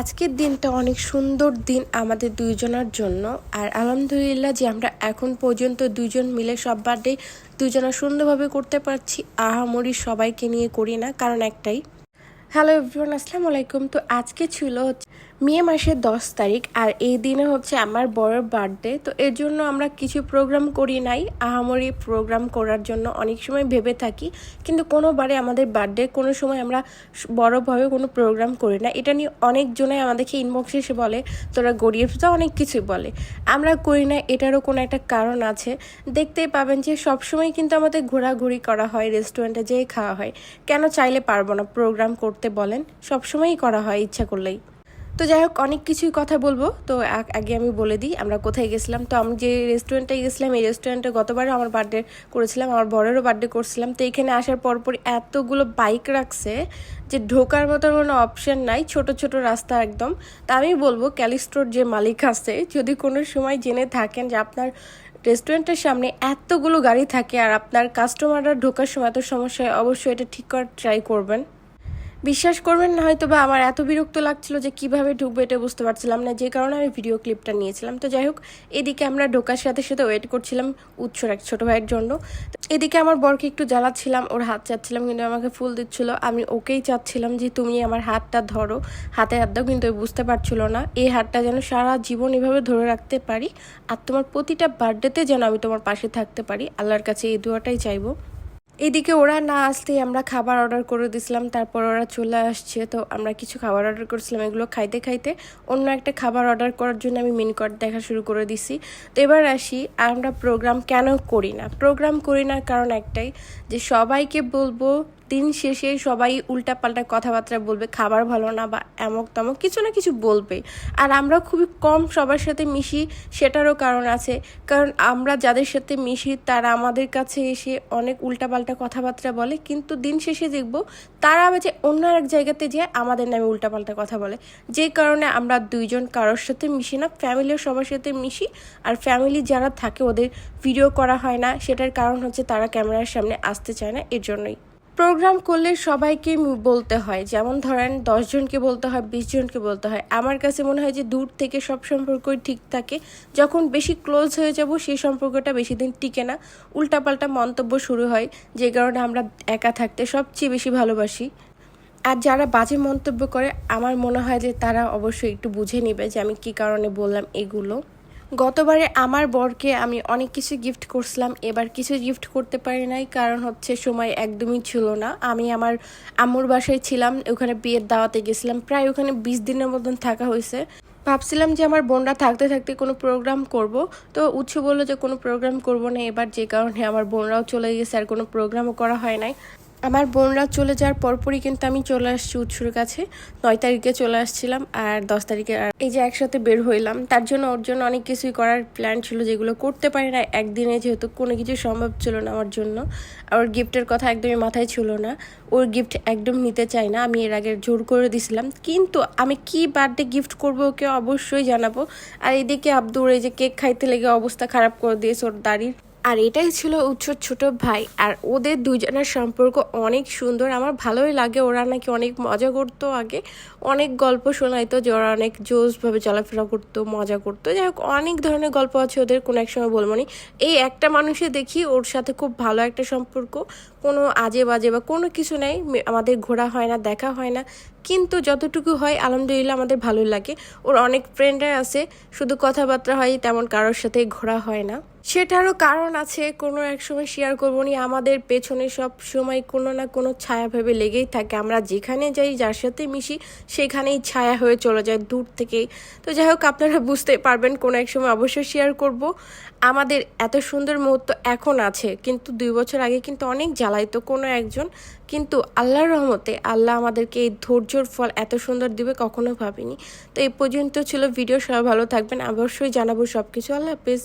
আজকের দিনটা অনেক সুন্দর দিন আমাদের দুইজনের জন্য। আর আলহামদুলিল্লাহ যে আমরা এখন পর্যন্ত দুইজন মিলে সব বার্থডে দুইজনা সুন্দরভাবে করতে পারছি। আহামরি সবাইকে নিয়ে করি না, কারণ একটাই। হ্যালো এভরিওয়ান, আসসালামু আলাইকুম। তো আজকে ছিল মে মাসের 10 তারিখ, আর এই দিনে হচ্ছে আমার বড় বার্থডে। তো এর জন্য আমরা কিছু প্রোগ্রাম করি নাই। আহামরি প্রোগ্রাম করার জন্য অনেক সময় ভেবে থাকি, কিন্তু কোনোবারে আমাদের বার্থডে কোনো সময় আমরা বড়োভাবে কোনো প্রোগ্রাম করি না। এটা নিয়ে অনেকজনে আমাদেরকে ইনবক্সে এসে বলে তোরা গড়িয়ে ফেলতে, অনেক কিছুই বলে। আমরা করি না, এটারও কোনো একটা কারণ আছে। দেখতেই পাবেন যে সবসময় কিন্তু আমাদের ঘোরাঘুরি করা হয়, রেস্টুরেন্টে যেয়ে খাওয়া হয়। কেন চাইলে পারবো না প্রোগ্রাম করতে বলেন? সবসময়ই করা হয় ইচ্ছা করলেই। তো যাই হোক, অনেক কিছুই কথা বলবো। তো আগে আমি বলে দিই আমরা কোথায় গেছিলাম। তো আমি যে রেস্টুরেন্টে গেছিলাম, এই রেস্টুরেন্টে গতবারও আমার বার্থডে করেছিলাম, আমার বড়েরও বার্থডে করছিলাম। তো এখানে আসার পরপরই এতগুলো বাইক রাখছে যে ঢোকার মতো কোনো অপশন নাই, ছোট ছোট রাস্তা একদম। তা আমি বলবো ক্যালিস্টোর যে মালিক আছে, যদি কোনো সময় জেনে থাকেন যে আপনার রেস্টুরেন্টের সামনে এতগুলো গাড়ি থাকে আর আপনার কাস্টমাররা ঢোকার সময় এত সমস্যা হয়, অবশ্যই এটা ঠিক করার ট্রাই করবেন। বিশ্বাস করবেন না হয়তো, বা আমার এত বিরক্ত লাগছিল যে কিভাবে ঢুকবো এটা বুঝতে পারছিলাম না, যে কারণে আমি ভিডিও ক্লিপটা নিয়েছিলাম। তো যাই হোক, এদিকে আমরা ঢোকার সাথে সাথে ওয়েট করছিলাম উৎসর এক ছোটো ভাইয়ের জন্য। এদিকে আমার বরকে একটু জ্বালাচ্ছিলাম, ওর হাত চাচ্ছিলাম, কিন্তু আমাকে ফুল দিচ্ছিল। আমি ওকেই চাচ্ছিলাম যে তুমি আমার হাতটা ধরো, হাতে হাত দাও, কিন্তু বুঝতে পারছিল না। এই হাতটা যেন সারা জীবন এভাবে ধরে রাখতে পারি, আর তোমার প্রতিটা বার্থডেতে যেন আমি তোমার পাশে থাকতে পারি। আল্লাহর কাছে এই দোয়াটাই চাইবো। এদিকে ওরা না আসতেই আমরা খাবার অর্ডার করে দিয়েছিলাম, তারপর ওরা চলে আসছে। তো আমরা কিছু খাবার অর্ডার করেছিলাম, এগুলো খাইতে খাইতে অন্য একটা খাবার অর্ডার করার জন্য আমি মেনু কার্ড দেখা শুরু করে দিছি। তো এবার আসি, আমরা প্রোগ্রাম কেন করি না। প্রোগ্রাম করি না কারণ একটাই, যে সবাইকে বলবো দিন শেষে সবাই উল্টাপাল্টা কথাবার্তা বলবে, খাবার ভালো না বা এমক তমক কিছু না কিছু বলবে। আর আমরা খুবই কম সবার সাথে মিশি, সেটারও কারণ আছে। কারণ আমরা যাদের সাথে মিশি তারা আমাদের কাছে এসে অনেক উল্টাপাল্টা কথাবার্তা বলে, কিন্তু দিন শেষে দেখব তারা যে অন্য এক জায়গাতে যেয়ে আমাদের নামে উল্টাপাল্টা কথা বলে। যে কারণে আমরা দুইজন কারোর সাথে মিশি না, ফ্যামিলিও সবার সাথে মিশি। আর ফ্যামিলি যারা থাকে ওদের ভিডিও করা হয় না, সেটার কারণ হচ্ছে তারা ক্যামেরার সামনে আসতে চায় না, এর জন্যই। প্রোগ্রাম করলে সবাইকে বলতে হয়, যেমন ধরেন 10 জনকে বলতে হয়, 20 জনকে বলতে হয়। আমার কাছে মনে হয় যে দূর থেকে সব সম্পর্কই ঠিক থাকে, যখন বেশি ক্লোজ হয়ে যাব সেই সম্পর্কটা বেশি দিন টিকে না, উল্টাপাল্টা মন্তব্য শুরু হয়, যে কারণে আমরা একা থাকতে সবচেয়ে বেশি ভালোবাসি। আর যারা বাজে মন্তব্য করে, আমার মনে হয় যে তারা অবশ্যই একটু বুঝে নেবে যে আমি কি কারণে বললাম এগুলো। গতবারে আমার বরকে আমি অনেক কিছু গিফট করছিলাম, এবার কিছু গিফট করতে পারি নাই, কারণ হচ্ছে সময় একদমই ছিল না। আমি আমার আম্মুর বাসায় ছিলাম, ওখানে বিয়ের দাওয়াতে গেছিলাম, প্রায় ওখানে 20 দিনের মতন থাকা হয়েছে। ভাবছিলাম যে আমার বোনরা থাকতে থাকতে কোনো প্রোগ্রাম করব, তো উৎস বললো যে কোনো প্রোগ্রাম করব না এবার, যে কারণে আমার বোনরাও চলে গেছে আর কোনো প্রোগ্রামও করা হয় নাই। আমার বোনরা চলে যাওয়ার পরপরই কিন্তু আমি চলে আসছি উৎসুর কাছে। 9 তারিখে চলে আসছিলাম, আর 10 তারিখে আর এই যে একসাথে বের হইলাম। তার জন্য ওর জন্য অনেক কিছুই করার প্ল্যান ছিল, যেগুলো করতে পারি না একদিনে, যেহেতু কোনো কিছু সম্ভব ছিল না আমার জন্য। আর ওর গিফটের কথা একদমই মাথায় ছিল না, ওর গিফট একদম নিতে চাই না। আমি এর আগে জোর করে দিছিলাম, কিন্তু আমি কি বার্থডে গিফট করবো ওকে অবশ্যই জানাবো। আর এদিকে আব্দুর এই যে কেক খাইতে লেগে অবস্থা খারাপ করে দিয়েছে ওর দাড়ির। আর এটাই ছিল উৎসর ছোট ভাই, আর ওদের দুজনের সম্পর্ক অনেক সুন্দর, আমার ভালোই লাগে। ওরা নাকি অনেক মজা করতো আগে, অনেক গল্প শোনাইতো যে ওরা অনেক জোসভাবে চলাফেরা করতো, মজা করতো। যাই হোক, অনেক ধরনের গল্প আছে ওদের, কোনো এক সময় বলবো নি। এই একটা মানুষে দেখি ওর সাথে খুব ভালো একটা সম্পর্ক, কোনো আজে বাজে বা কোনো কিছু নেই। আমাদের ঘোরা হয় না, দেখা হয় না, কিন্তু যতটুকু হয় আলহামদুলিল্লাহ আমাদের ভালোই লাগে। ওর অনেক ফ্রেন্ডরা আছে, শুধু কথাবার্তা হয়, তেমন কারোর সাথে ঘোরা হয় না। সেটারও কারণ আছে, কোনো এক সময় শেয়ার করবো নি। আমাদের পেছনে সব সময় কোনো না কোনো ছায়া ভেবে লেগেই থাকে, আমরা যেখানে যাই যার সাথে মিশি সেখানেই ছায়া হয়ে চলে যায় দূর থেকেই। তো যাই হোক, আপনারা বুঝতে পারবেন কোনো এক সময় অবশ্যই শেয়ার করব। আমাদের এত সুন্দর মুহূর্ত এখন আছে, কিন্তু 2 বছর আগে কিন্তু অনেক জ্বালাইতো কোনো একজন, কিন্তু আল্লাহর রহমতে আল্লাহ আমাদেরকে এই ধৈর্যর ফল এত সুন্দর দিবে কখনো ভাবিনি। তো এই পর্যন্ত ছিল ভিডিও, সবাই ভালো থাকবেন, অবশ্যই জানাবো সব কিছু। আল্লাহ হাফেজ।